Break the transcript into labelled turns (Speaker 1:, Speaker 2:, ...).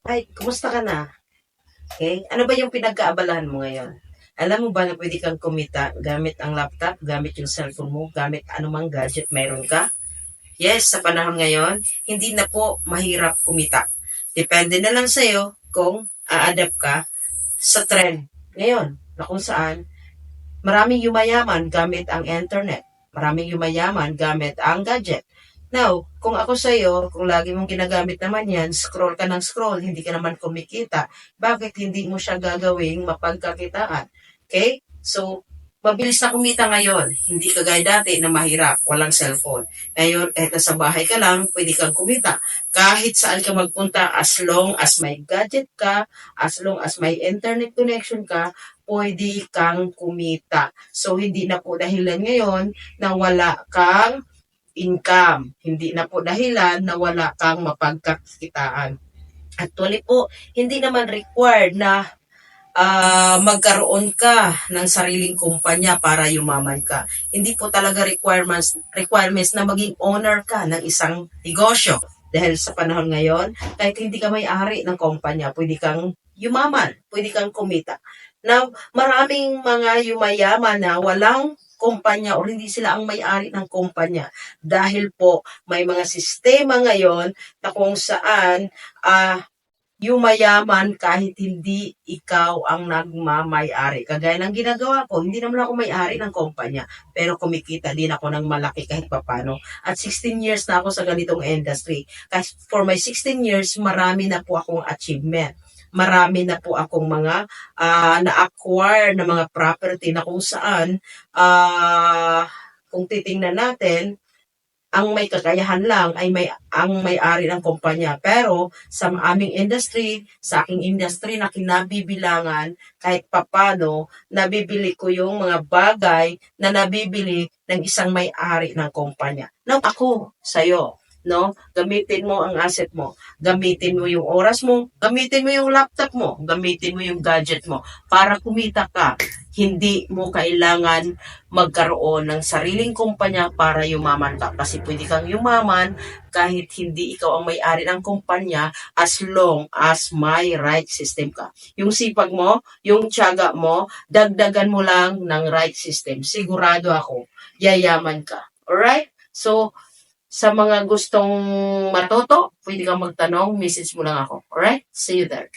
Speaker 1: Ay, kumusta ka na? Okay? Ano ba yung pinagkaabalahan mo ngayon? Alam mo ba na pwede kang kumita gamit ang laptop, gamit yung cellphone mo, gamit anumang gadget meron ka? Yes, sa panahon ngayon, hindi na po mahirap kumita. Depende na lang sa'yo kung a-adapt ka sa trend ngayon na kung saan maraming yumayaman gamit ang internet. Maraming yumayaman gamit ang gadget. Now, kung ako sa'yo, kung lagi mong ginagamit naman yan, scroll ka ng scroll, hindi ka naman kumikita, bakit hindi mo siya gagawing mapagkakitaan? Okay? So, mabilis na kumita ngayon. Hindi kagaya dati na mahirap, walang cellphone. Ngayon, kahit nasa bahay ka lang, pwede kang kumita. Kahit saan ka magpunta, as long as may gadget ka, as long as may internet connection ka, pwede kang kumita. So, hindi na po dahilan ngayon na wala kang income. Hindi na po dahilan na wala kang mapagkakitaan. Actually po, hindi naman required na magkaroon ka ng sariling kumpanya para yumaman ka. Hindi po talaga requirements na maging owner ka ng isang negosyo. Dahil sa panahon ngayon, kahit hindi ka may-ari ng kumpanya, pwede kang yumaman, pwede kang kumita. Now, maraming mga yumayaman na walang kumpanya o hindi sila ang may-ari ng kumpanya dahil po may mga sistema ngayon na kung saan yumayaman kahit hindi ikaw ang nagmamay-ari. Kagaya ng ginagawa ko, hindi naman ako may-ari ng kumpanya, pero kumikita din ako ng malaki kahit papano. At 16 years na ako sa ganitong industry. Kasi for my 16 years, marami na po akong achievement. Marami na po akong mga na-acquire na mga property na kung saan kung titingnan natin, ang may kakayahan lang ay ang may-ari ng kumpanya. Pero sa aming industry, sa aking industry na kinabibilangan, kahit papano, nabibili ko yung mga bagay na nabibili ng isang may-ari ng kumpanya. Now, ako, sa'yo, no? Gamitin mo ang asset mo. Gamitin mo yung oras mo. Gamitin mo yung laptop mo. Gamitin mo yung gadget mo para kumita ka. Hindi mo kailangan magkaroon ng sariling kumpanya para yumaman ka. Kasi pwede kang yumaman kahit hindi ikaw ang may-ari ng kumpanya as long as may right system ka. Yung sipag mo, yung tiyaga mo, dagdagan mo lang ng right system. Sigurado ako, yayaman ka. Alright? So, sa mga gustong matuto, pwede kang magtanong, message mo lang ako. Alright? See you there.